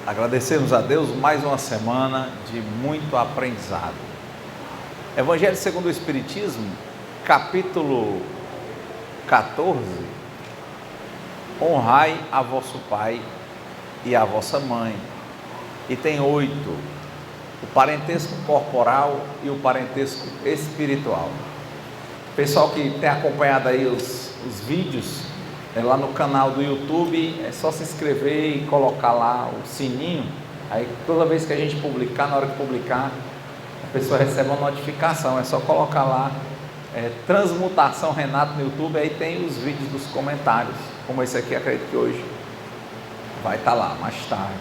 Agradecemos a Deus mais uma semana de muito aprendizado. Evangelho segundo o Espiritismo, capítulo 14. Honrai a vosso pai e a vossa mãe. E tem 8. O parentesco corporal e o parentesco espiritual. Pessoal que tem acompanhado aí os vídeos, lá no canal do YouTube, é só se inscrever e colocar lá o sininho. Aí toda vez que a gente publicar, na hora de publicar, a pessoa recebe uma notificação. É só colocar lá Transmutação Renato no YouTube, aí tem os vídeos dos comentários, como esse aqui, acredito que hoje vai estar lá mais tarde.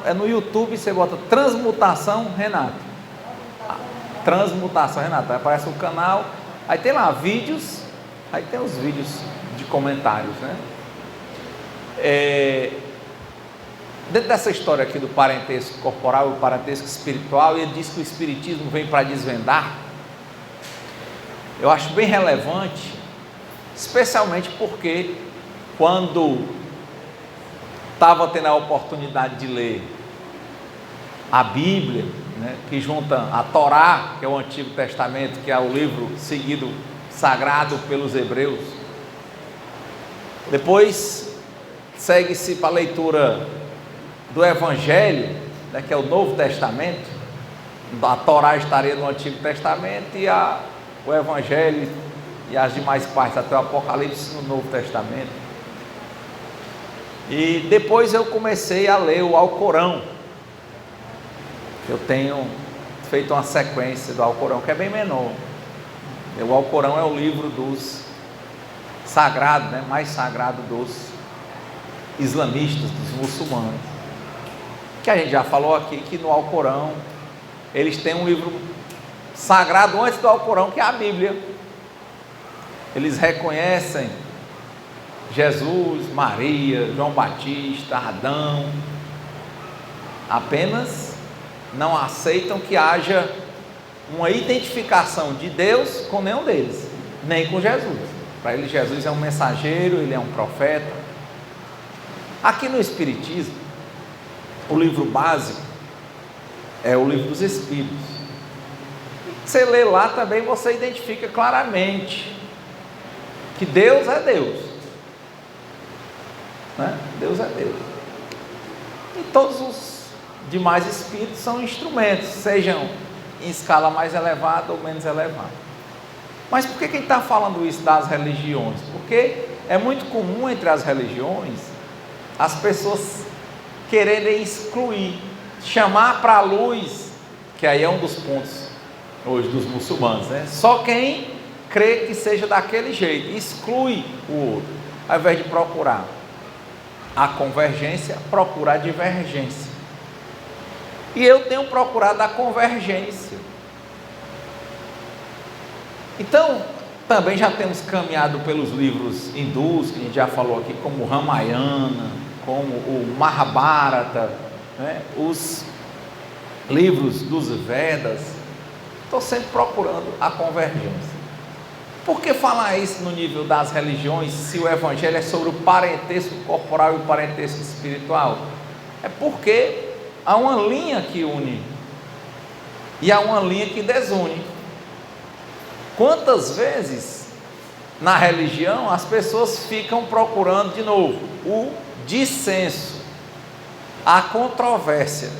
É no YouTube, você bota Transmutação Renato. Transmutação Renato, aí aparece o canal, aí tem lá vídeos, aí tem os vídeos de comentários, né? Dentro dessa história aqui do parentesco corporal e o parentesco espiritual, ele diz que o Espiritismo vem para desvendar. Eu acho bem relevante, especialmente porque quando estava tendo a oportunidade de ler a Bíblia, né, que junta a Torá, que é o Antigo Testamento, que é o livro seguido sagrado pelos hebreus. Depois segue-se para a leitura do Evangelho, né, que é o Novo Testamento. A Torá estaria no Antigo Testamento e o Evangelho e as demais partes, até o Apocalipse, no Novo Testamento. E depois eu comecei a ler o Alcorão. Eu tenho feito uma sequência do Alcorão, que é bem menor. O Alcorão é o livro dos sagrados, né, mais sagrado dos islamistas, dos muçulmanos. Que a gente já falou aqui que no Alcorão eles têm um livro sagrado antes do Alcorão, que é a Bíblia. Eles reconhecem Jesus, Maria, João Batista, Adão, apenas não aceitam que haja uma identificação de Deus com nenhum deles, nem com Jesus. Para eles, Jesus é um mensageiro, ele é um profeta. Aqui no Espiritismo, o livro básico é o livro dos Espíritos. Você lê lá também, você identifica claramente que Deus é Deus, né? Deus é Deus. E todos os demais espíritos são instrumentos, sejam em escala mais elevada ou menos elevada. Mas por que ele está falando isso das religiões? Porque é muito comum entre as religiões as pessoas quererem excluir, chamar para a luz, que aí é um dos pontos hoje dos muçulmanos, né? Só quem crê que seja daquele jeito, exclui o outro, ao invés de procurar a convergência, procura a divergência. E eu tenho procurado a convergência. Então, também já temos caminhado pelos livros hindus, que a gente já falou aqui, como o Ramayana, como o Mahabharata, né? Os livros dos Vedas. Estou sempre procurando a convergência. Por que falar isso no nível das religiões, se o Evangelho é sobre o parentesco corporal e o parentesco espiritual? É porque há uma linha que une e há uma linha que desune. Quantas vezes na religião as pessoas ficam procurando de novo o dissenso, a controvérsia,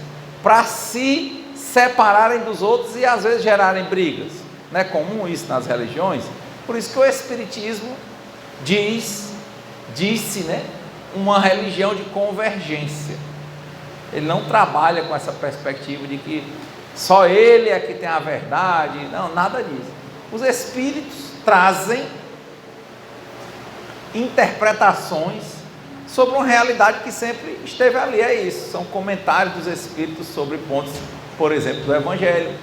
para se separarem dos outros e às vezes gerarem brigas? Não é comum isso nas religiões? Por isso que o Espiritismo disse, né, uma religião de convergência. Ele não trabalha com essa perspectiva de que só ele é que tem a verdade. Não, nada disso. Os espíritos trazem interpretações sobre uma realidade que sempre esteve ali. É isso, são comentários dos espíritos sobre pontos, por exemplo, do Evangelho.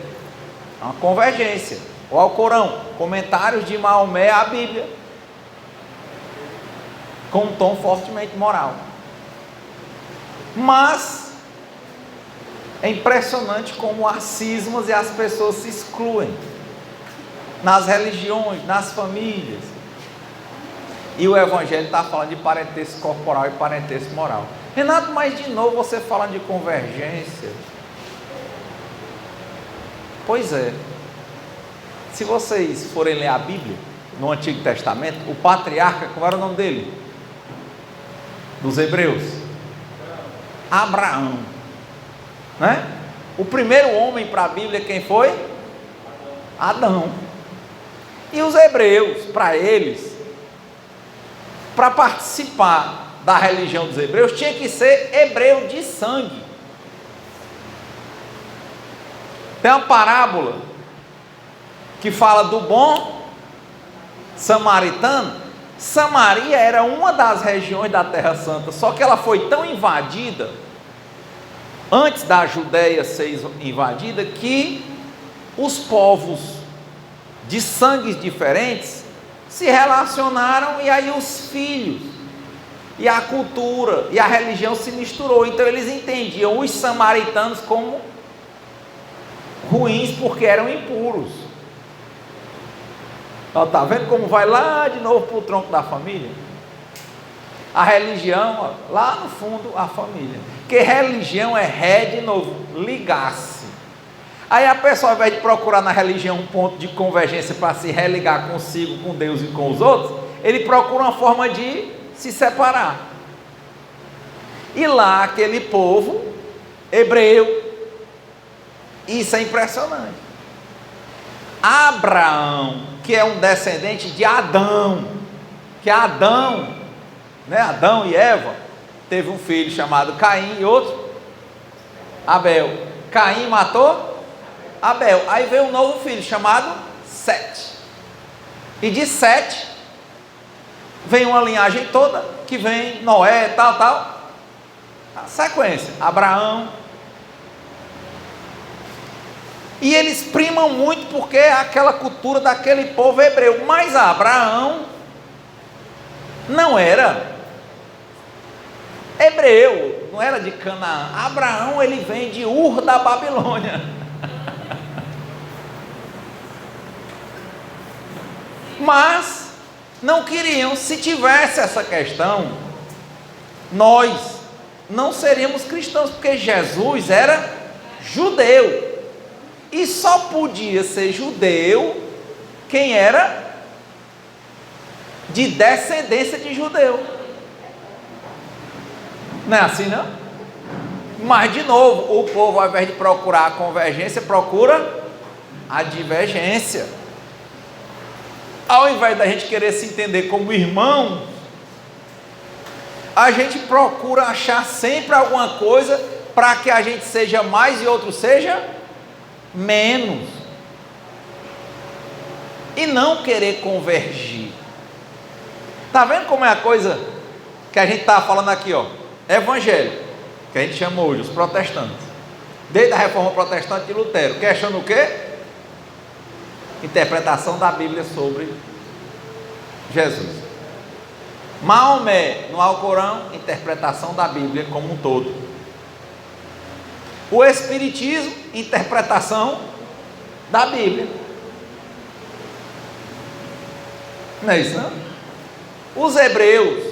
É uma convergência. O Alcorão, comentários de Maomé à Bíblia, com um tom fortemente moral. Mas é impressionante como há cismas e as pessoas se excluem nas religiões, nas famílias. E o Evangelho está falando de parentesco corporal e parentesco moral. Renato, mas de novo você falando de convergência. Pois é. Se vocês forem ler a Bíblia, no Antigo Testamento, o patriarca, como era o nome dele? Dos hebreus? Abraão. Né? O primeiro homem para a Bíblia, quem foi? Adão. E os hebreus, para eles, para participar da religião dos hebreus, tinha que ser hebreu de sangue. Tem uma parábola que fala do bom samaritano. Samaria era uma das regiões da Terra Santa, só que ela foi tão invadida, antes da Judéia ser invadida, que os povos de sangues diferentes se relacionaram, e aí os filhos, e a cultura, e a religião se misturou. Então eles entendiam os samaritanos como ruins, porque eram impuros. Está vendo como vai lá de novo para o tronco da família? A religião, lá no fundo, a família. Porque religião é ré de novo, ligar-se. Aí a pessoa, ao invés de procurar na religião um ponto de convergência para se religar consigo, com Deus e com os outros, ele procura uma forma de se separar. E lá aquele povo hebreu, isso é impressionante. Abraão, que é um descendente de Adão, que Adão, né, Adão e Eva, teve um filho chamado Caim e outro Abel. Caim matou Abel. Aí veio um novo filho chamado Sete. E de Sete vem uma linhagem toda, que vem Noé, tal. A sequência, Abraão. E eles primam muito porque é aquela cultura daquele povo hebreu. Mas Abraão não era hebreu, não era de Canaã. Abraão, ele vem de Ur da Babilônia. Mas não queriam, se tivesse essa questão, nós não seríamos cristãos, porque Jesus era judeu. E só podia ser judeu quem era de descendência de judeu. Não é assim, não? Mas, de novo, o povo, ao invés de procurar a convergência, procura a divergência. Ao invés da gente querer se entender como irmão, a gente procura achar sempre alguma coisa para que a gente seja mais e outro seja menos, e não querer convergir. Está vendo como é a coisa que a gente está falando aqui, ó? Evangelho, que a gente chama hoje os protestantes, desde a reforma protestante de Lutero, questiona o quê? Interpretação da Bíblia sobre Jesus. Maomé no Alcorão, interpretação da Bíblia como um todo. O Espiritismo, interpretação da Bíblia. Não é isso, não? Os hebreus,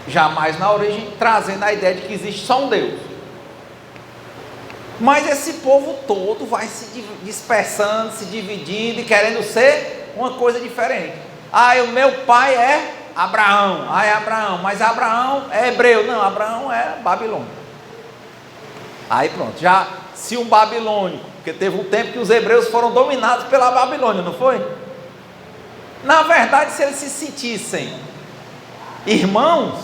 jamais na origem, trazendo a ideia de que existe só um Deus. Mas esse povo todo vai se dispersando, se dividindo e querendo ser uma coisa diferente. O meu pai é Abraão. É Abraão, mas Abraão é hebreu. Não, Abraão é babilônico. Aí pronto, já se um babilônico, porque teve um tempo que os hebreus foram dominados pela Babilônia, não foi? Na verdade, se eles se sentissem irmãos,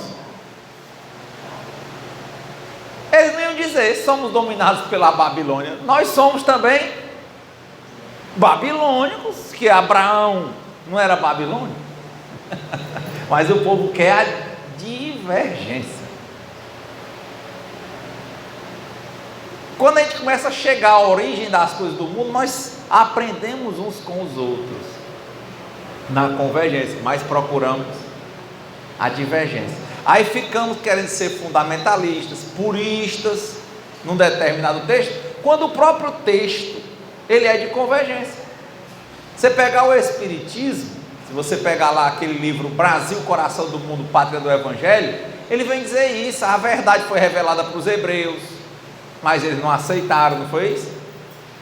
eles não iam dizer, somos dominados pela Babilônia. Nós somos também babilônicos, que Abraão não era babilônico. Mas o povo quer a divergência. Quando a gente começa a chegar à origem das coisas do mundo, nós aprendemos uns com os outros na convergência, mas procuramos a divergência. Aí ficamos querendo ser fundamentalistas, puristas, num determinado texto, quando o próprio texto, ele é de convergência. Você pegar o Espiritismo, Se você pegar lá aquele livro Brasil, Coração do Mundo, Pátria do Evangelho, ele vem dizer isso. A verdade foi revelada para os hebreus, mas eles não aceitaram, não foi isso?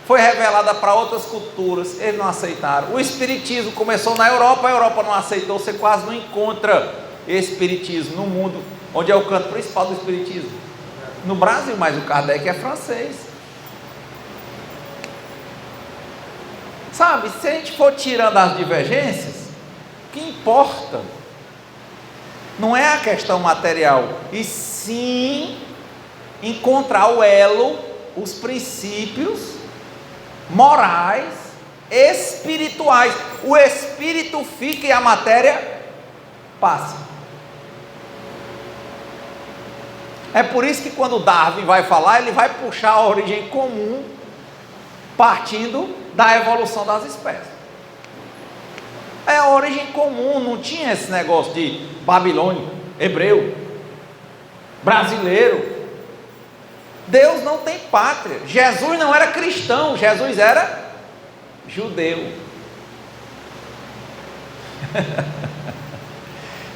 Foi revelada para outras culturas, eles não aceitaram. O espiritismo começou na Europa, a Europa não aceitou. Você quase não encontra espiritismo no mundo. Onde é o canto principal do espiritismo? No Brasil, mas o Kardec é francês. Sabe, se a gente for tirando as divergências, o que importa não é a questão material, e sim encontrar o elo, os princípios morais, espirituais. O espírito fica e a matéria passa. É por isso que quando Darwin vai falar, ele vai puxar a origem comum, partindo da evolução das espécies. É a origem comum, não tinha esse negócio de babilônico, hebreu, brasileiro. Deus não tem pátria. Jesus não era cristão, Jesus era judeu.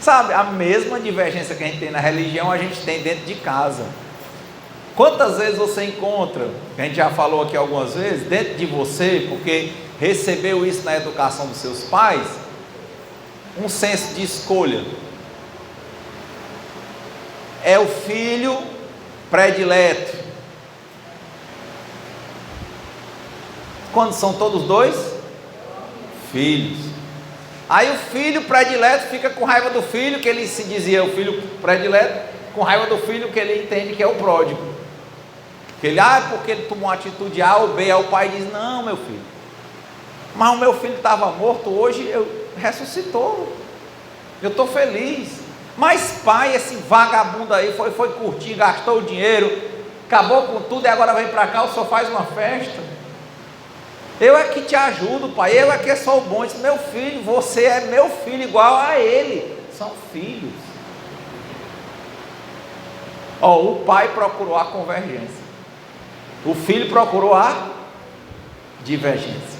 Sabe, a mesma divergência que a gente tem na religião, a gente tem dentro de casa. Quantas vezes você encontra, a gente já falou aqui algumas vezes, dentro de você, porque recebeu isso na educação dos seus pais, um senso de escolha. É o filho predileto. Quando são todos dois filhos. Aí o filho predileto fica com raiva do filho, que ele se dizia o filho predileto, com raiva do filho que ele entende que é o pródigo. Que ele, porque ele tomou uma atitude A ou B, aí o pai diz, não meu filho, mas o meu filho estava morto, hoje ressuscitou, eu estou feliz. Mas pai, esse vagabundo aí foi curtir, gastou o dinheiro, acabou com tudo e agora vem para cá, o senhor faz uma festa. Eu é que te ajudo, pai, eu é que sou bom. Disse, meu filho, você é meu filho igual a ele. São filhos. O pai procurou a convergência, o filho procurou a divergência.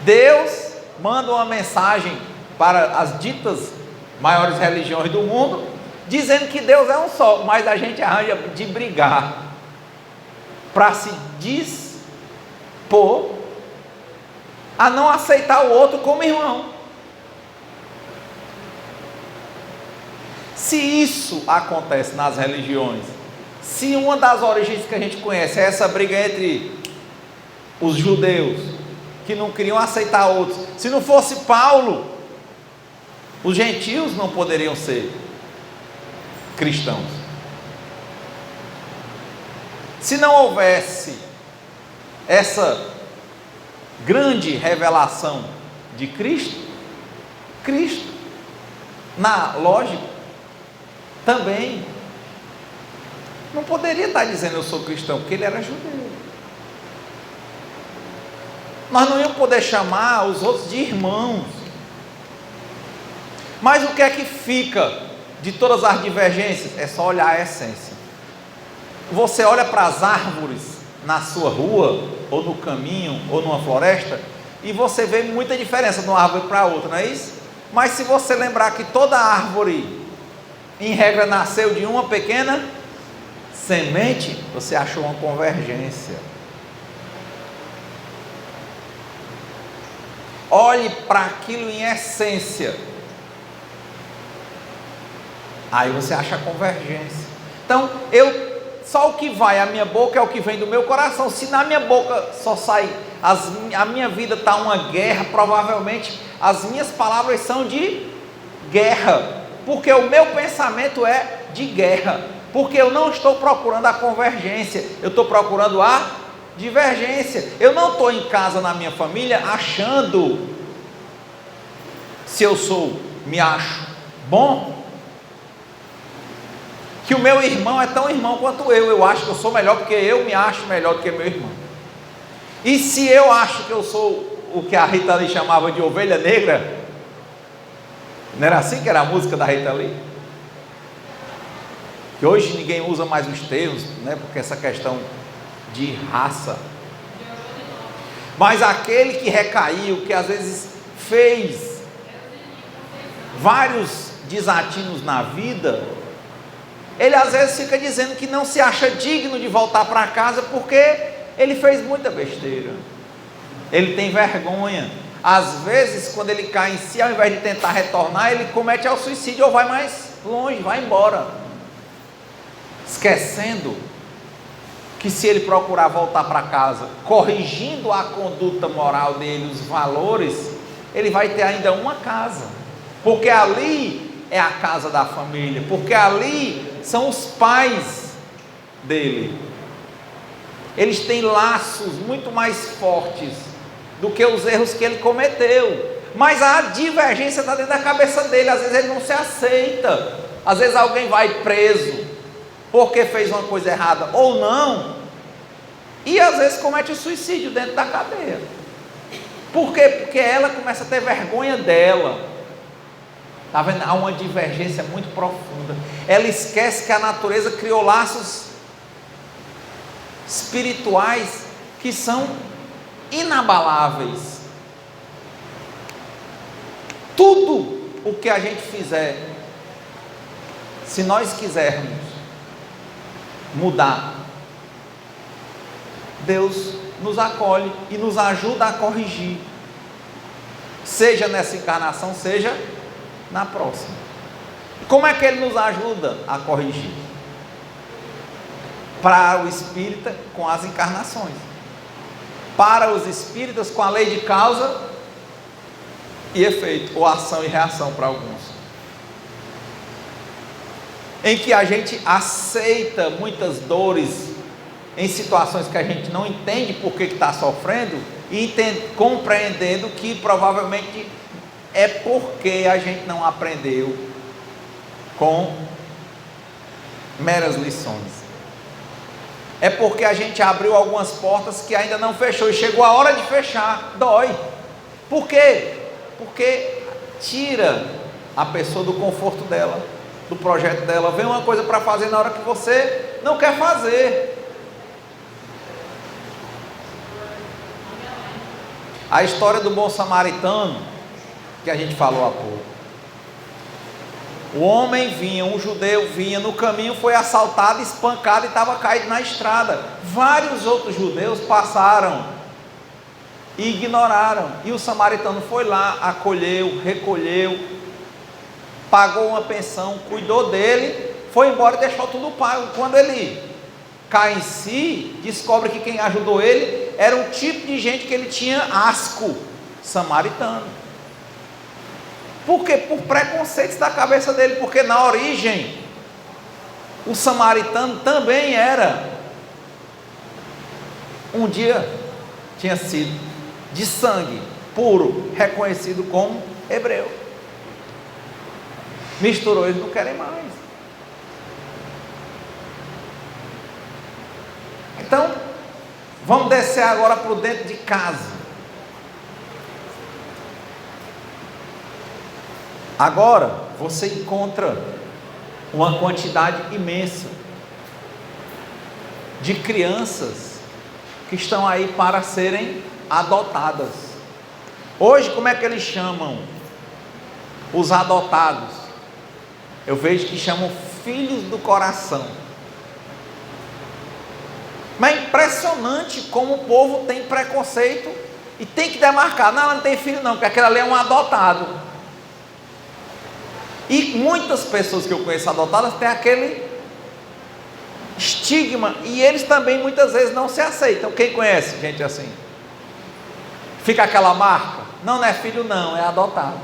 Deus manda uma mensagem para as ditas maiores religiões do mundo, dizendo que Deus é um só, mas a gente arranja de brigar para se dispor a não aceitar o outro como irmão. Se isso acontece nas religiões, se uma das origens que a gente conhece é essa briga entre os judeus, que não queriam aceitar outros, se não fosse Paulo, os gentios não poderiam ser cristãos. Se não houvesse essa grande revelação de Cristo, na lógica, também não poderia estar dizendo eu sou cristão, porque ele era judeu. Nós não íamos poder chamar os outros de irmãos. Mas o que é que fica de todas as divergências? É só olhar a essência. Você olha para as árvores na sua rua, ou no caminho, ou numa floresta, e você vê muita diferença de uma árvore para outra, não é isso? Mas se você lembrar que toda árvore, em regra, nasceu de uma pequena semente, você achou uma convergência. Olhe para aquilo em essência, aí você acha a convergência. Então, só o que vai à minha boca é o que vem do meu coração. Se na minha boca só sai, a minha vida está uma guerra, provavelmente as minhas palavras são de guerra, porque o meu pensamento é de guerra, porque eu não estou procurando a convergência, eu estou procurando a divergência. Eu não estou em casa na minha família achando se eu me acho bom, que o meu irmão é tão irmão quanto eu acho que eu sou melhor porque eu me acho melhor do que meu irmão. E se eu acho que eu sou o que a Rita Lee chamava de ovelha negra, não era assim que era a música da Rita Lee? Que hoje ninguém usa mais os termos, né, porque essa questão de raça. Mas aquele que recaiu, que às vezes fez vários desatinos na vida, ele às vezes fica dizendo que não se acha digno de voltar para casa porque ele fez muita besteira, ele tem vergonha. Às vezes, quando ele cai em si, ao invés de tentar retornar, ele comete ao suicídio ou vai mais longe, vai embora, esquecendo que se ele procurar voltar para casa, corrigindo a conduta moral dele, os valores, ele vai ter ainda uma casa, porque ali é a casa da família, porque ali são os pais dele. Eles têm laços muito mais fortes do que os erros que ele cometeu, mas a divergência está dentro da cabeça dele. Às vezes ele não se aceita, às vezes alguém vai preso porque fez uma coisa errada ou não, e às vezes comete o suicídio dentro da cadeia. Por quê? Porque ela começa a ter vergonha dela. Está vendo? Há uma divergência muito profunda. Ela esquece que a natureza criou laços espirituais que são inabaláveis. Tudo o que a gente fizer, se nós quisermos mudar, Deus nos acolhe e nos ajuda a corrigir, seja nessa encarnação, seja na próxima. Como é que Ele nos ajuda a corrigir? Para o espírita, com as encarnações. Para os espíritas, com a lei de causa e efeito, ou ação e reação para alguns, em que a gente aceita muitas dores em situações que a gente não entende por que está sofrendo, e compreendendo que provavelmente é porque a gente não aprendeu com meras lições. É porque a gente abriu algumas portas que ainda não fechou, e chegou a hora de fechar. Dói. Por quê? Porque tira a pessoa do conforto dela, do projeto dela. Vem uma coisa para fazer na hora que você não quer fazer. A história do bom samaritano, que a gente falou há pouco. O homem vinha, um judeu vinha no caminho, foi assaltado, espancado e estava caído na estrada. Vários outros judeus passaram e ignoraram. E o samaritano foi lá, acolheu, recolheu, pagou uma pensão, cuidou dele, foi embora e deixou tudo pago. Quando ele cai em si, descobre que quem ajudou ele era um tipo de gente que ele tinha asco, samaritano. Por quê? Por preconceitos da cabeça dele, porque na origem o samaritano também era, um dia tinha sido de sangue puro, reconhecido como hebreu. Misturou, eles não querem mais. Então, vamos descer agora para o dentro de casa. Agora, você encontra uma quantidade imensa de crianças que estão aí para serem adotadas. Hoje, como é que eles chamam os adotados? Eu vejo que chamam filhos do coração. Mas é impressionante como o povo tem preconceito e tem que demarcar. Não, ela não tem filho não, porque aquele ali é um adotado. E muitas pessoas que eu conheço adotadas têm aquele estigma, e eles também muitas vezes não se aceitam. Quem conhece gente assim? Fica aquela marca, não é filho não, é adotado,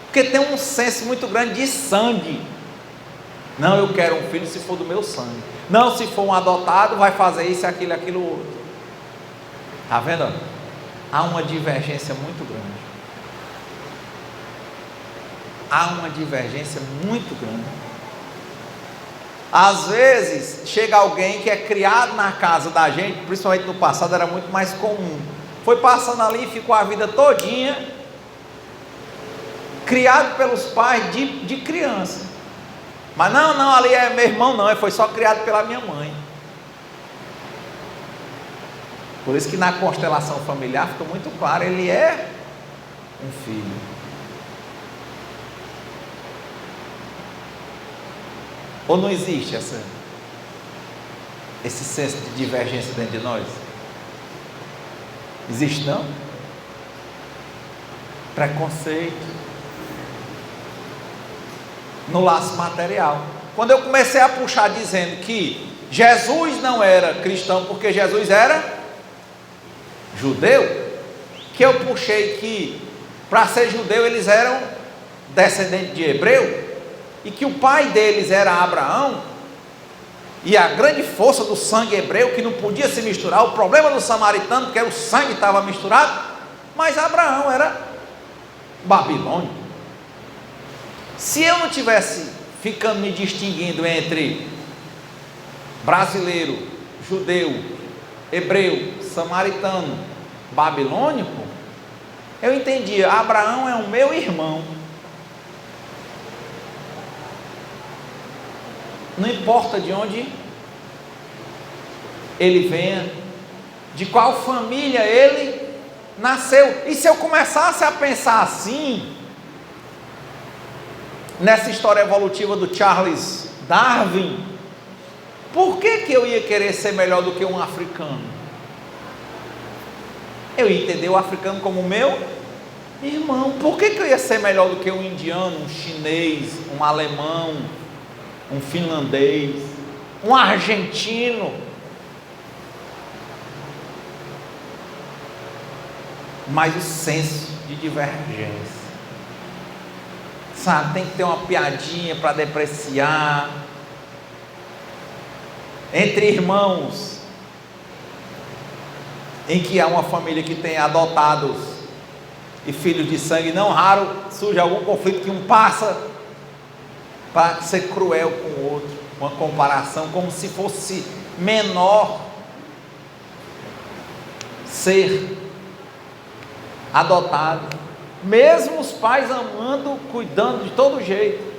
porque tem um senso muito grande de sangue. Não, eu quero um filho se for do meu sangue. Não, se for um adotado, vai fazer isso, aquilo, aquilo outro. Está vendo? Há uma divergência muito grande. Há uma divergência muito grande. Às vezes, chega alguém que é criado na casa da gente, principalmente no passado era muito mais comum. Foi passando ali e ficou a vida todinha criado pelos pais de criança. Mas não, ali é meu irmão não, foi só criado pela minha mãe. Por isso que na constelação familiar fica muito claro, ele é um filho. Ou não existe esse senso de divergência dentro de nós? Existe não? Preconceito no laço material. Quando eu comecei a puxar dizendo que Jesus não era cristão porque Jesus era judeu, que eu puxei que para ser judeu eles eram descendentes de hebreu, e que o pai deles era Abraão, e a grande força do sangue hebreu que não podia se misturar, o problema do samaritano porque o sangue estava misturado, mas Abraão era babilônico. Se eu não tivesse ficando me distinguindo entre brasileiro, judeu, hebreu, samaritano, babilônico, eu entendia, Abraão é o meu irmão. Não importa de onde ele venha, de qual família ele nasceu. E se eu começasse a pensar assim, nessa história evolutiva do Charles Darwin, por que eu ia querer ser melhor do que um africano? Eu ia entender o africano como meu irmão. Por que eu ia ser melhor do que um indiano, um chinês, um alemão, um finlandês, um argentino? Mas o senso de divergência, sabe, tem que ter uma piadinha para depreciar. Entre irmãos, em que há uma família que tem adotados e filhos de sangue, não raro surge algum conflito que um passa para ser cruel com o outro, uma comparação como se fosse menor ser adotado, mesmo os pais amando, cuidando de todo jeito.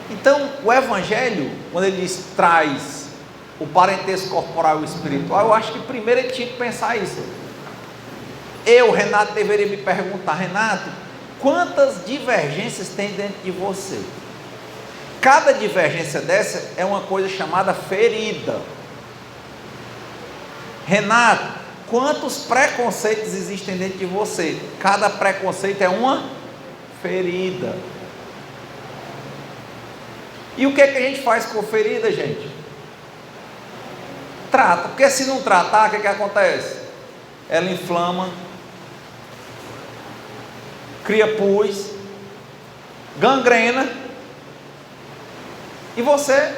Então o Evangelho, quando ele diz traz o parentesco corporal e espiritual, eu acho que primeiro ele tinha que pensar isso. Eu, Renato, deveria me perguntar: Renato, quantas divergências tem dentro de você? Cada divergência dessa é uma coisa chamada ferida. Renato, quantos preconceitos existem dentro de você? Cada preconceito é uma ferida. E o que é que a gente faz com ferida, gente? Trata, porque se não tratar, o que acontece? Ela inflama, cria pus, gangrena, e você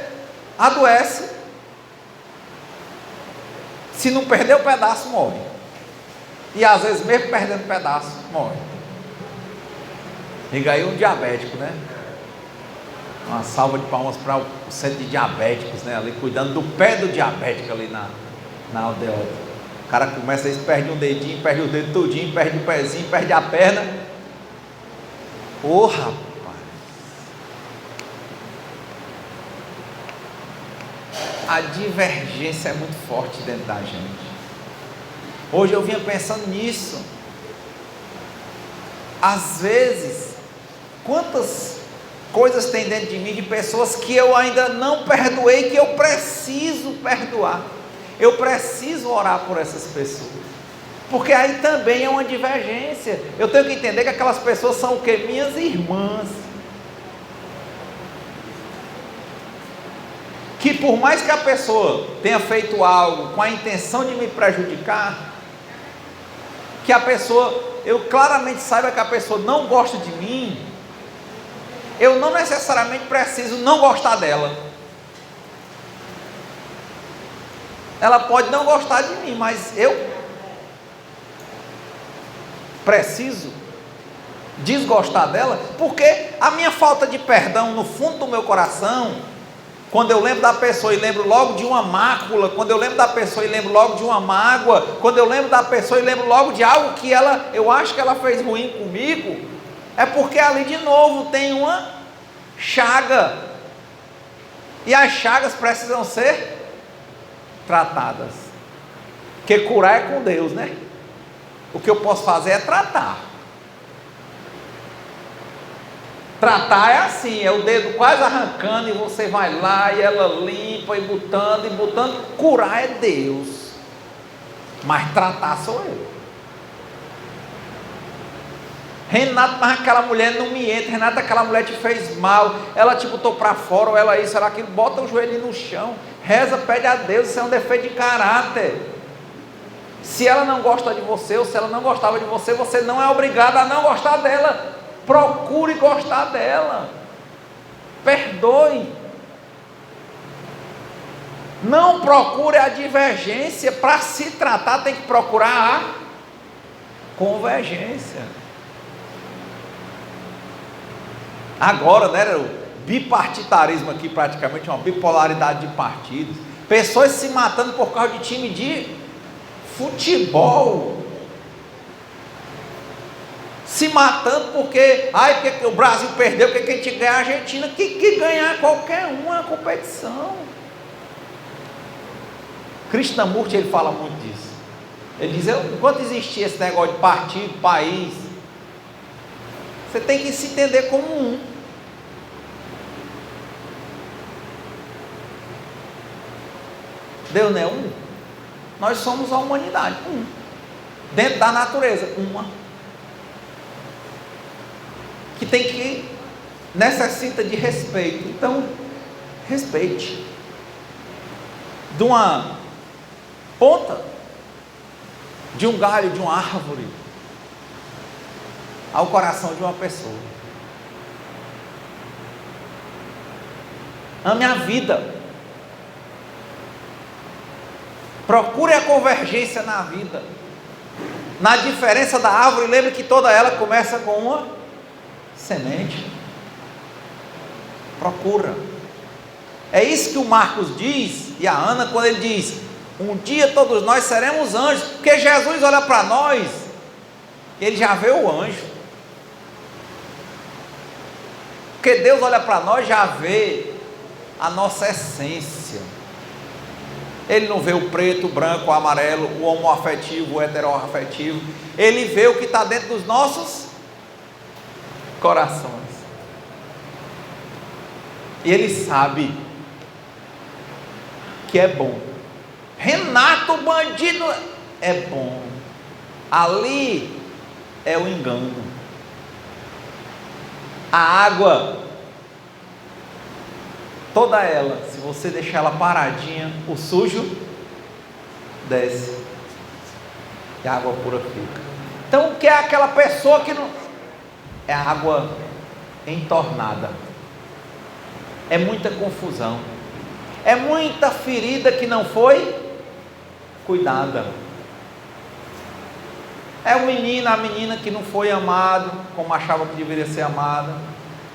adoece. Se não perder o pedaço, morre. E às vezes mesmo perdendo o pedaço, morre. Liga aí um diabético, né? Uma salva de palmas para o centro de diabéticos, né? Ali cuidando do pé do diabético ali na aldeota. O cara começa a perde um dedinho, perde o dedo tudinho, perde o pezinho, perde a perna. Ô rapaz! A divergência é muito forte dentro da gente. Hoje eu vinha pensando nisso. Às vezes, quantas coisas tem dentro de mim de pessoas que eu ainda não perdoei, que eu preciso perdoar. Eu preciso orar por essas pessoas, porque aí também é uma divergência. Eu tenho que entender que aquelas pessoas são o quê? Minhas irmãs, que por mais que a pessoa tenha feito algo com a intenção de me prejudicar, que a pessoa, eu claramente saiba que a pessoa não gosta de mim, eu não necessariamente preciso não gostar dela. Ela pode não gostar de mim, mas eu preciso desgostar dela, porque a minha falta de perdão no fundo do meu coração, quando eu lembro da pessoa e lembro logo de uma mácula, quando eu lembro da pessoa e lembro logo de uma mágoa, quando eu lembro da pessoa e lembro logo de algo que eu acho que ela fez ruim comigo, é porque ali de novo tem uma chaga, e as chagas precisam ser tratadas, porque curar é com Deus, né? O que eu posso fazer é tratar. Tratar é assim, é o dedo quase arrancando e você vai lá e ela limpa e botando. Curar é Deus, mas tratar sou eu. Renato, mas aquela mulher não me entra. Renato, aquela mulher te fez mal, ela te botou para fora, ou ela isso, ela aquilo. Bota o joelho no chão, reza, pede a Deus. Isso é um defeito de caráter. Se ela não gosta de você, ou se ela não gostava de você, você não é obrigado a não gostar dela. Procure gostar dela, perdoe. Não procure a divergência. Para se tratar tem que procurar a convergência. Agora, né, o bipartidarismo aqui, praticamente uma bipolaridade de partidos, pessoas se matando por causa de time de futebol, se matando porque o Brasil perdeu, porque quem te ganha a Argentina, que ganhar qualquer uma competição. Krishnamurti, ele fala muito disso. Ele diz, enquanto existia esse negócio de partido, país, você tem que se entender como um. Deus não é um? Nós somos a humanidade, um. Dentro da natureza, uma. Que necessita de respeito. Então, respeite. De uma ponta, de um galho, de uma árvore, ao coração de uma pessoa. Ame a vida. Procure a convergência na vida. Na diferença da árvore, lembre que toda ela começa com uma semente. Procura. É isso que o Marcos diz, e a Ana, quando ele diz, um dia todos nós seremos anjos, porque Jesus olha para nós, ele já vê o anjo. Porque Deus olha para nós, já vê a nossa essência. Ele não vê o preto, o branco, o amarelo, o homoafetivo, o heteroafetivo. Ele vê o que está dentro dos nossos corações. E ele sabe que é bom. Renato, bandido, é bom. Ali é o engano. A água, toda ela, se você deixar ela paradinha, o sujo desce e a água pura fica. Então, o que é aquela pessoa que não... É água entornada. É muita confusão. É muita ferida que não foi cuidada. É o menino, a menina que não foi amado como achava que deveria ser amada.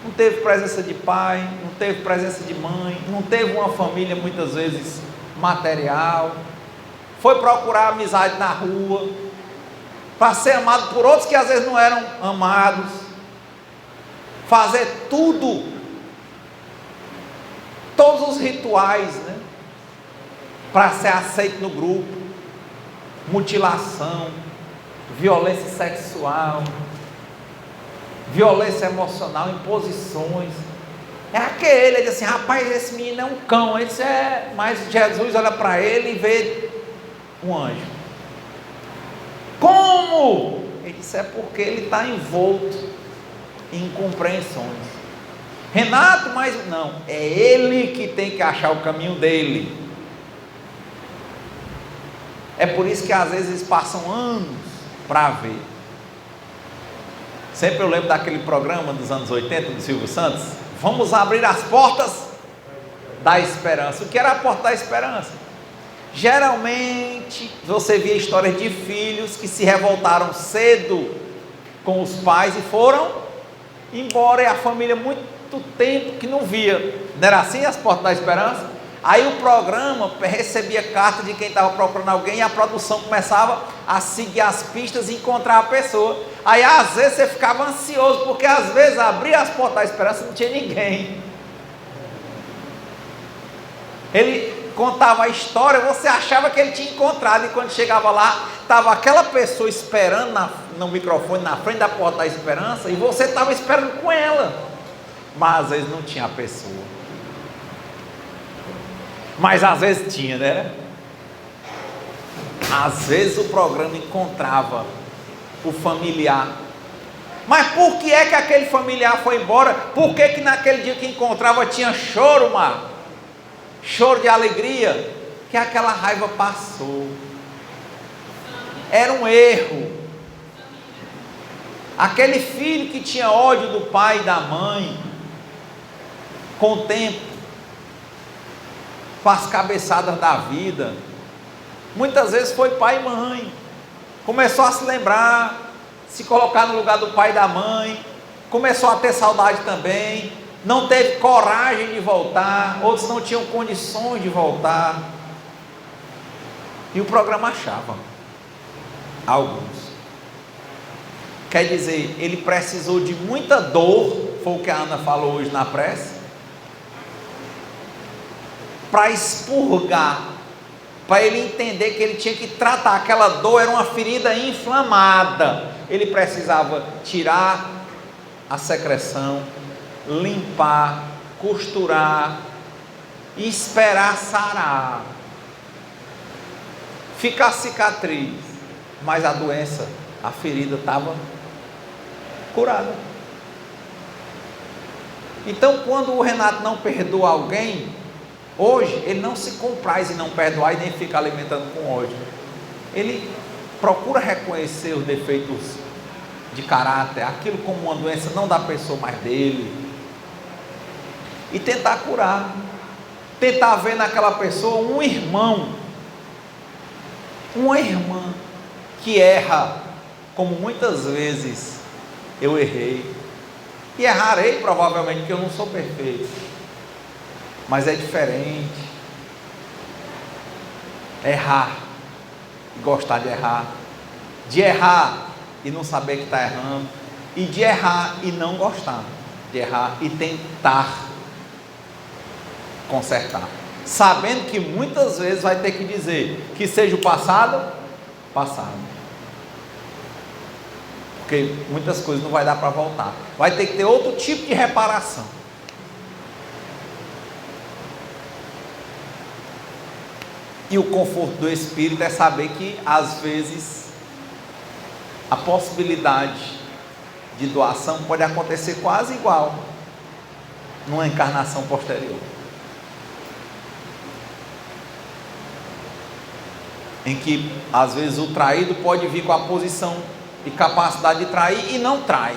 Não teve presença de pai, não teve presença de mãe, não teve uma família muitas vezes material. Foi procurar amizade na rua, para ser amado por outros que às vezes não eram amados. Fazer tudo, todos os rituais, né, para ser aceito no grupo. Mutilação, violência sexual, violência emocional, imposições. É aquele, ele diz assim, rapaz, esse menino é um cão. Ele disse, mas Jesus olha para ele e vê um anjo. Como? Ele disse, é porque ele está envolto em incompreensões. Renato, mas não, é ele que tem que achar o caminho dele. É por isso que às vezes passam anos para ver. Sempre eu lembro daquele programa dos anos 80 do Silvio Santos, vamos abrir as portas da esperança. O que era a porta da esperança? Geralmente você via histórias de filhos que se revoltaram cedo com os pais e foram embora, e a família muito tempo que não via. Não era assim as portas da esperança? Aí o programa recebia carta de quem estava procurando alguém, e a produção começava a seguir as pistas e encontrar a pessoa. Aí às vezes você ficava ansioso, porque às vezes abria as portas da esperança e não tinha ninguém. Ele contava a história, você achava que ele tinha encontrado, e quando chegava lá, estava aquela pessoa esperando no microfone, na frente da porta da esperança, e você estava esperando com ela. mas às vezes não tinha a pessoa. Mas às vezes tinha, né? Às vezes o programa encontrava o familiar. Mas por que é que aquele familiar foi embora? Por que naquele dia que encontrava tinha choro, Mar? Choro de alegria? Que aquela raiva passou. Era um erro. Aquele filho que tinha ódio do pai e da mãe, com o tempo, com as cabeçadas da vida, muitas vezes foi pai e mãe, começou a se lembrar, se colocar no lugar do pai e da mãe, começou a ter saudade também, não teve coragem de voltar, outros não tinham condições de voltar, e o programa achava, alguns. Quer dizer, ele precisou de muita dor, foi o que a Ana falou hoje na prece, para expurgar, para ele entender que ele tinha que tratar aquela dor, era uma ferida inflamada, ele precisava tirar a secreção, limpar, costurar e esperar sarar, ficar cicatriz, mas a doença, a ferida estava curada. Então, quando o Renato não perdoa alguém, hoje, ele não se compraz em não perdoar e nem fica alimentando com ódio. Ele procura reconhecer os defeitos de caráter, aquilo como uma doença não da pessoa, mas dele, e tentar curar, tentar ver naquela pessoa um irmão, uma irmã que erra, como muitas vezes eu errei, e errarei provavelmente, porque eu não sou perfeito, mas é diferente errar e gostar de errar e não saber que está errando, e de errar e não gostar, de errar e tentar consertar, sabendo que muitas vezes vai ter que dizer que seja o passado, porque muitas coisas não vai dar para voltar, vai ter que ter outro tipo de reparação. E o conforto do Espírito é saber que às vezes a possibilidade de doação pode acontecer quase igual numa encarnação posterior, em que às vezes o traído pode vir com a posição e capacidade de trair e não trai.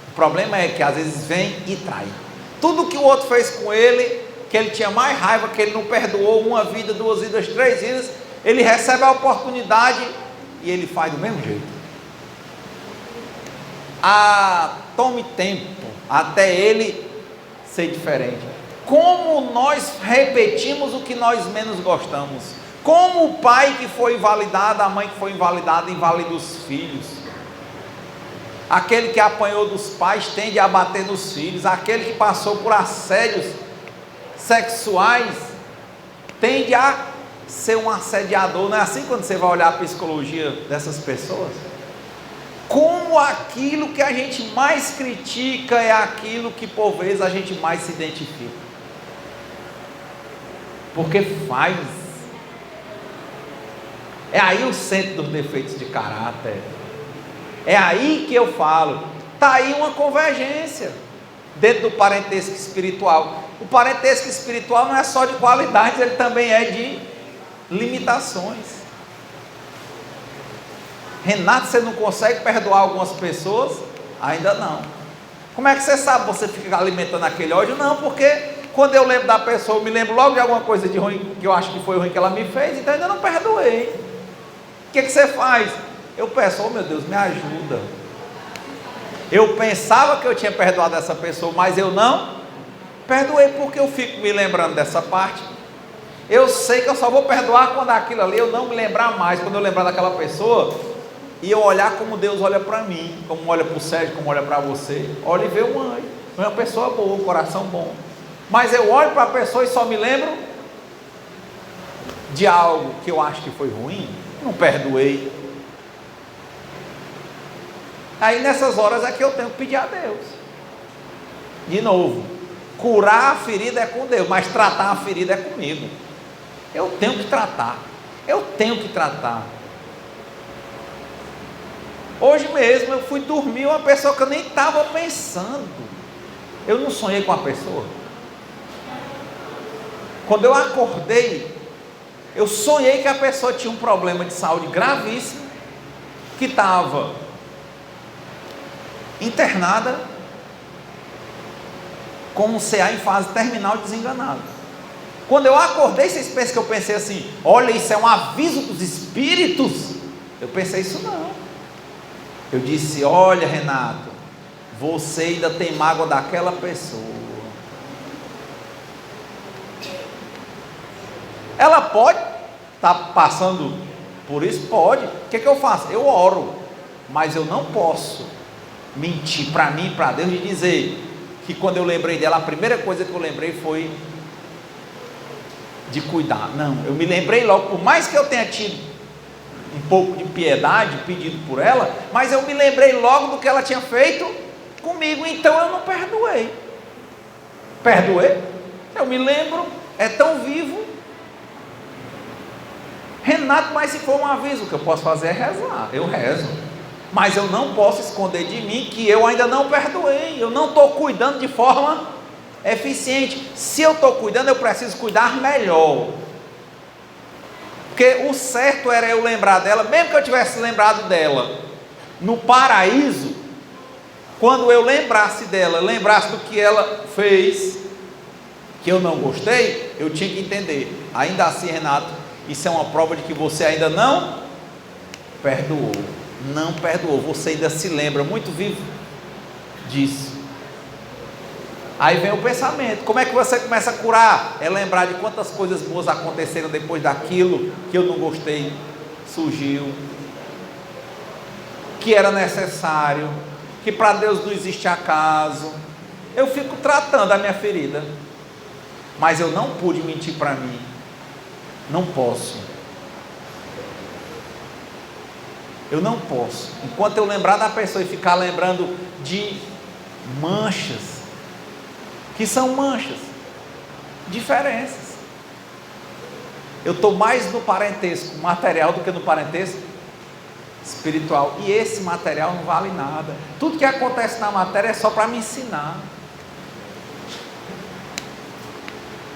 O problema é que às vezes vem e trai. Tudo que o outro fez com ele, que ele tinha mais raiva, que ele não perdoou, uma vida, 2 vidas, 3 vidas, ele recebe a oportunidade e ele faz do mesmo jeito. Tome tempo até ele ser diferente. Como nós repetimos o que nós menos gostamos, como o pai que foi invalidado, a mãe que foi invalidada, invalida os filhos. Aquele que apanhou dos pais tende a bater nos filhos, aquele que passou por assédios sexuais tende a ser um assediador. Não é assim quando você vai olhar a psicologia dessas pessoas? Como aquilo que a gente mais critica é aquilo que por vezes a gente mais se identifica, porque faz. É aí o centro dos defeitos de caráter. É aí que eu falo, está aí uma convergência dentro do parentesco espiritual. O parentesco espiritual não é só de qualidades, ele também é de limitações. Renato, você não consegue perdoar algumas pessoas? Ainda não. Como é que você sabe? Você fica alimentando aquele ódio? Não, porque quando eu lembro da pessoa, eu me lembro logo de alguma coisa de ruim, que eu acho que foi ruim que ela me fez, então ainda não perdoei. O que você faz? Eu peço, oh meu Deus, me ajuda. Eu pensava que eu tinha perdoado essa pessoa, mas eu não perdoei, porque eu fico me lembrando dessa parte. Eu sei que eu só vou perdoar quando aquilo ali eu não me lembrar mais, quando eu lembrar daquela pessoa e eu olhar como Deus olha para mim, como olha para o Sérgio, como olha para você. Olha e vê um anjo, uma pessoa boa, um coração bom. Mas eu olho para a pessoa e só me lembro de algo que eu acho que foi ruim, não perdoei. Aí nessas horas é que eu tenho que pedir a Deus. De novo, curar a ferida é com Deus, mas tratar a ferida é comigo. Eu tenho que tratar. Hoje mesmo eu fui dormir uma pessoa que eu nem estava pensando. Eu não sonhei com a pessoa. Quando eu acordei, eu sonhei que a pessoa tinha um problema de saúde gravíssimo, que estava internada com um CA em fase terminal desenganado. Quando eu acordei, vocês pensam que eu pensei assim: olha, isso é um aviso dos espíritos? Eu pensei isso não. Eu disse: olha, Renato, você ainda tem mágoa daquela pessoa. Ela pode estar passando por isso? Pode. O que eu faço? Eu oro, mas eu não posso mentir para mim e para Deus e dizer que quando eu lembrei dela, a primeira coisa que eu lembrei foi de cuidar. Não, eu me lembrei logo, por mais que eu tenha tido um pouco de piedade pedido por ela, mas eu me lembrei logo do que ela tinha feito comigo, então eu não perdoei. Perdoei? Eu me lembro, é tão vivo. Renato, mas se for um aviso, o que eu posso fazer é rezar. Eu rezo, mas eu não posso esconder de mim que eu ainda não perdoei. Eu não estou cuidando de forma eficiente. Se eu estou cuidando, eu preciso cuidar melhor, porque o certo era eu lembrar dela, mesmo que eu tivesse lembrado dela no paraíso, quando eu lembrasse dela, lembrasse do que ela fez, que eu não gostei, eu tinha que entender, ainda assim, Renato, isso é uma prova de que você ainda não perdoou, você ainda se lembra muito vivo disso. Aí vem o pensamento: como é que você começa a curar? É lembrar de quantas coisas boas aconteceram depois daquilo que eu não gostei, surgiu, que era necessário, que para Deus não existe acaso. Eu fico tratando a minha ferida, mas eu não pude mentir para mim, não posso. Eu não posso, enquanto eu lembrar da pessoa e ficar lembrando de manchas, que são manchas, diferenças. Eu estou mais no parentesco material do que no parentesco espiritual, e esse material não vale nada. Tudo que acontece na matéria é só para me ensinar.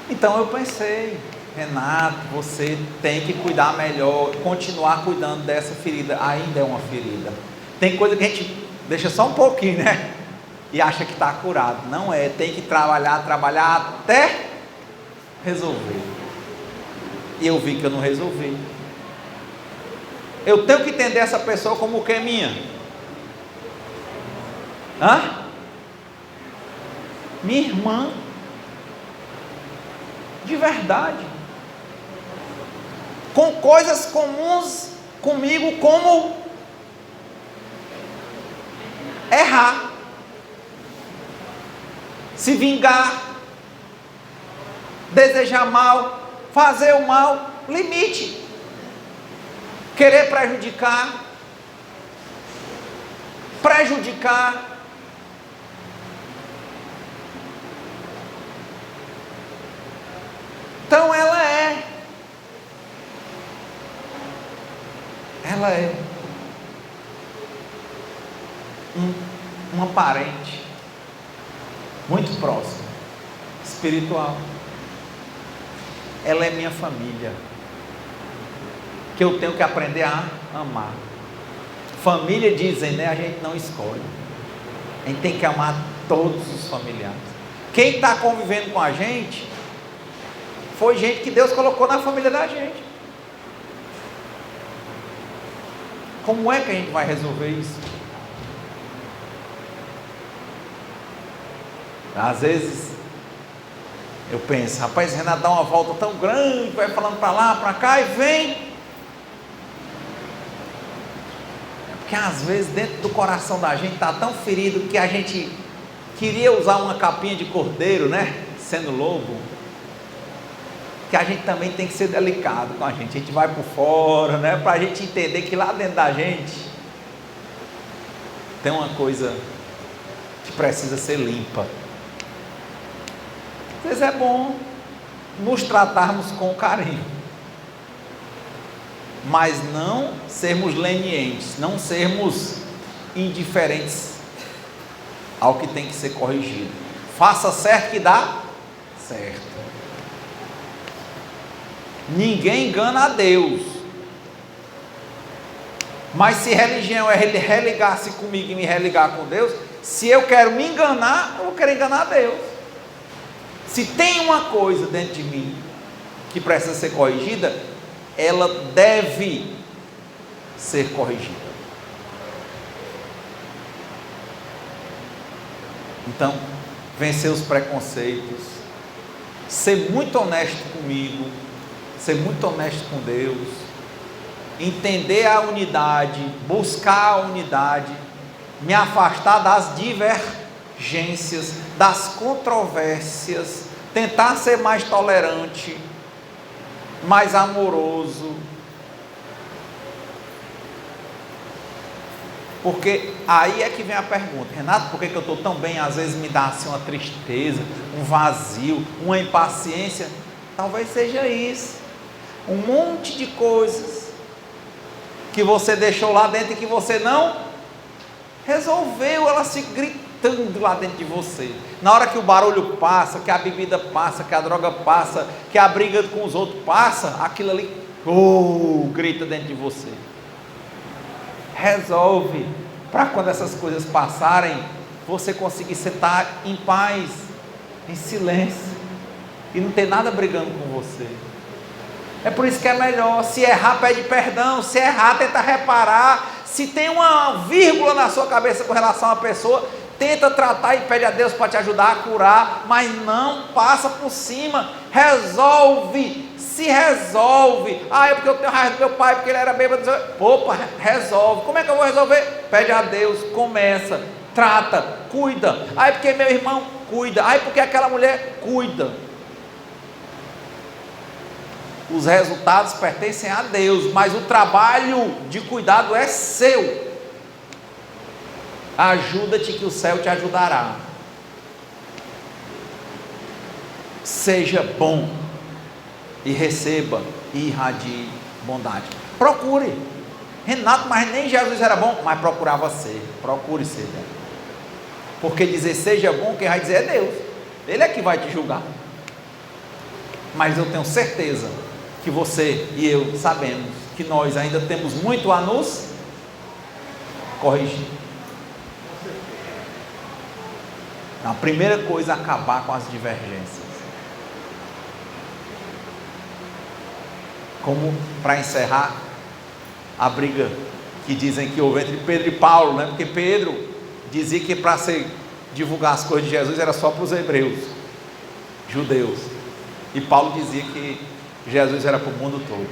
Então eu pensei: Renato, você tem que cuidar melhor, continuar cuidando dessa ferida. Ainda é uma ferida. Tem coisa que a gente deixa só um pouquinho, né? E acha que está curado. Não é, tem que trabalhar até resolver. E eu vi que eu não resolvi. Eu tenho que entender essa pessoa como o que é minha? Minha irmã, de verdade, com coisas comuns comigo, como errar, se vingar, desejar mal, fazer o mal, limite, querer prejudicar. Então ela é uma parente muito próxima, espiritual. Ela é minha família, que eu tenho que aprender a amar. Família, dizem, né? A gente não escolhe. A gente tem que amar todos os familiares. Quem está convivendo com a gente foi gente que Deus colocou na família da gente. Como é que a gente vai resolver isso? Às vezes eu penso: rapaz, Renato dá uma volta tão grande, vai falando para lá, para cá e vem. É porque às vezes dentro do coração da gente está tão ferido que a gente queria usar uma capinha de cordeiro, né? Sendo lobo, que a gente também tem que ser delicado com a gente vai por fora, né? Para a gente entender que lá dentro da gente tem uma coisa que precisa ser limpa. vezes é bom nos tratarmos com carinho, mas não sermos lenientes, não sermos indiferentes ao que tem que ser corrigido. Faça certo que dá certo. Ninguém engana a Deus. Mas se religião é ele religar-se comigo e me religar com Deus, se eu quero me enganar, eu vou querer enganar a Deus. Se tem uma coisa dentro de mim que precisa ser corrigida, ela deve ser corrigida. Então, vencer os preconceitos, ser muito honesto comigo, ser muito honesto com Deus, entender a unidade, buscar a unidade, me afastar das divergências, das controvérsias, tentar ser mais tolerante, mais amoroso, porque aí é que vem a pergunta: Renato, por que eu estou tão bem? Às vezes me dá assim uma tristeza, um vazio, uma impaciência. Talvez seja isso, um monte de coisas que você deixou lá dentro e que você não resolveu, elas ficam gritando lá dentro de você. Na hora que o barulho passa, que a bebida passa, que a droga passa, que a briga com os outros passa, aquilo ali, grita dentro de você. Resolve, para quando essas coisas passarem, você conseguir sentar em paz, em silêncio, e não ter nada brigando com você. É por isso que é melhor, se errar, pede perdão, se errar, tenta reparar, se tem uma vírgula na sua cabeça com relação à pessoa, tenta tratar e pede a Deus para te ajudar a curar, mas não passa por cima, resolve, se resolve. É porque eu tenho raiva do meu pai, porque ele era bêbado. Opa, resolve. Como é que eu vou resolver? Pede a Deus, começa, trata, cuida. É porque meu irmão, cuida. É porque aquela mulher, cuida. Os resultados pertencem a Deus, mas o trabalho de cuidado é seu. Ajuda-te que o céu te ajudará. Seja bom e receba e irradie bondade. Procure. Renato, mas nem Jesus era bom, mas procurava ser. Procure ser bom. Porque dizer seja bom, quem vai dizer é Deus. Ele é que vai te julgar. Mas eu tenho certeza que você e eu sabemos que nós ainda temos muito a nos corrigir. A primeira coisa é acabar com as divergências. Como para encerrar a briga que dizem que houve entre Pedro e Paulo, né? Porque Pedro dizia que para divulgar as coisas de Jesus era só para os hebreus, judeus, e Paulo dizia que Jesus era para o mundo todo.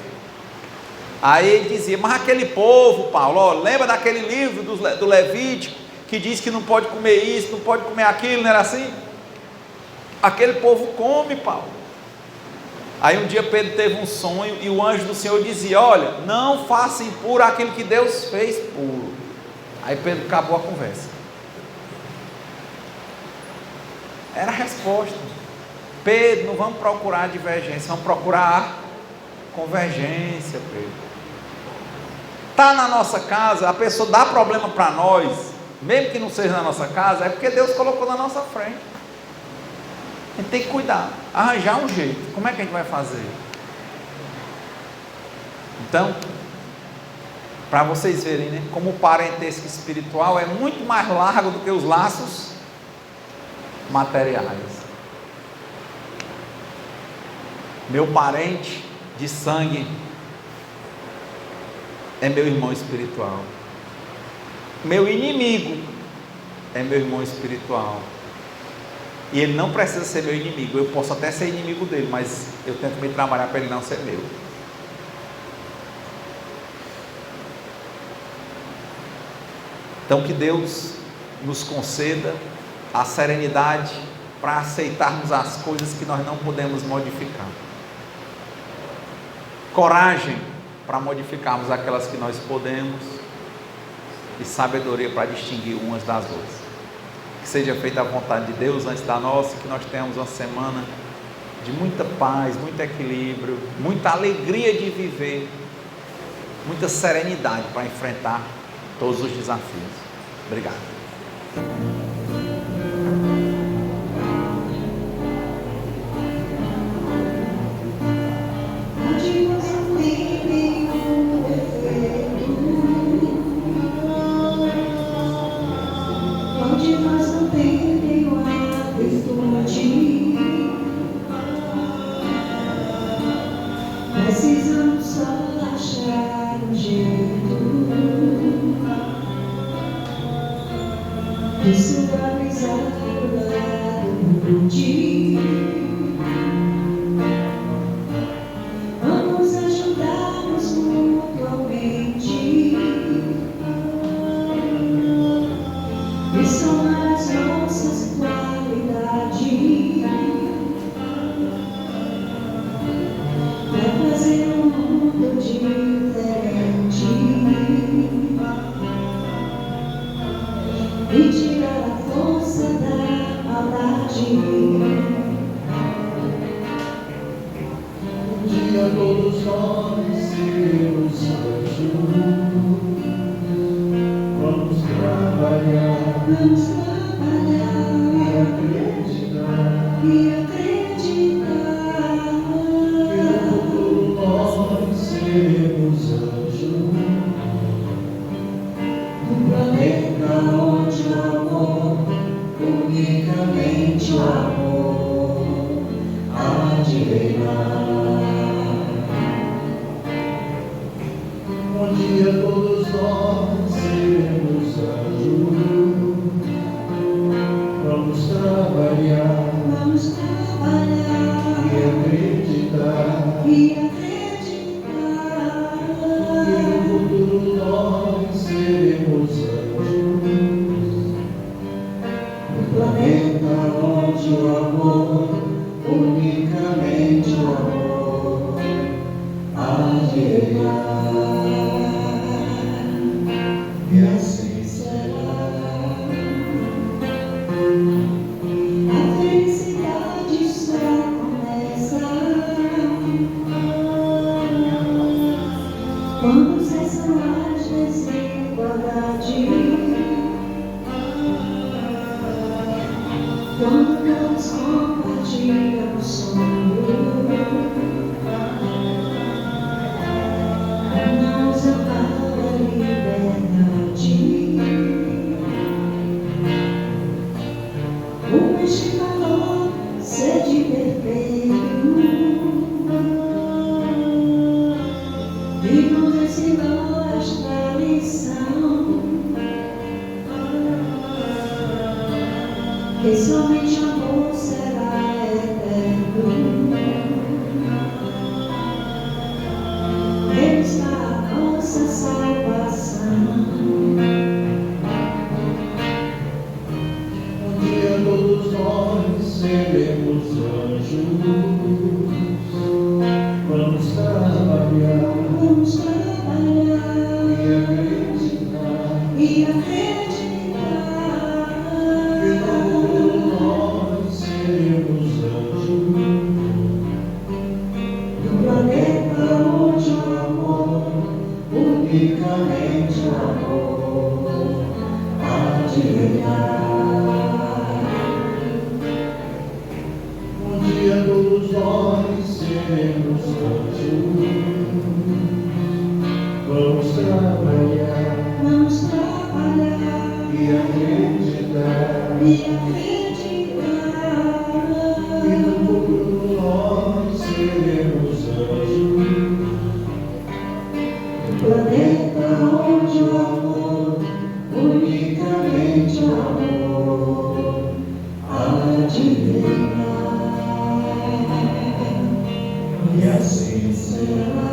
Aí ele dizia: mas aquele povo, Paulo, lembra daquele livro do Levítico que diz que não pode comer isso, não pode comer aquilo, não era assim? Aquele povo come, Paulo. Aí um dia Pedro teve um sonho e o anjo do Senhor dizia: olha, não faça impuro aquilo que Deus fez puro. Aí Pedro acabou a conversa. Era a resposta. Pedro, não vamos procurar divergência, vamos procurar convergência, Pedro. Está na nossa casa, a pessoa dá problema para nós, mesmo que não seja na nossa casa, é porque Deus colocou na nossa frente. A gente tem que cuidar, arranjar um jeito. Como é que a gente vai fazer? Então, para vocês verem, né, como o parentesco espiritual é muito mais largo do que os laços materiais. Meu parente de sangue é meu irmão espiritual. Meu inimigo é meu irmão espiritual. E ele não precisa ser meu inimigo. Eu posso até ser inimigo dele, mas eu tento me trabalhar para ele não ser meu. Então que Deus nos conceda a serenidade para aceitarmos as coisas que nós não podemos modificar. Coragem para modificarmos aquelas que nós podemos, e sabedoria para distinguir umas das outras. Que seja feita a vontade de Deus antes da nossa, que nós tenhamos uma semana de muita paz, muito equilíbrio, muita alegria de viver, muita serenidade para enfrentar todos os desafios. Obrigado. Precisamos só achar um jeito de suavizar o lado de vamos ajudar-nos mutuamente e somar as nossas qualidades. Fazer um mundo diferente e tirar a força da maldade. Um dia todos nós seremos anjos. Vamos trabalhar e acreditar seremos anjos, um planeta onde o amor, unicamente o amor, há de reinar. Um dia todos nós seremos anjos, vamos trabalhar e acreditar. Nós seremos anjos, um planeta onde o amor, unicamente o amor, há de reinar. E assim será. A felicidade só começa quando cessam as desigualdades, quando todos compartilham o sonho, não usa para a liberdade. O mestre falou, sede perfeito, e nos ensinou esta lição, que somente amor será eterno. Ele está a nossa salvação. Um dia todos nós seremos anjos, vamos trabalhar e acreditar. De novo nós seremos anjos, um planeta onde o amor, unicamente o amor, há de reinar. Um dia todos nós seremos anjos, vamos trabalhar e acreditar. E no futuro nós seremos anjos, um planeta onde o amor, unicamente o amor, há de reinar. e assim será.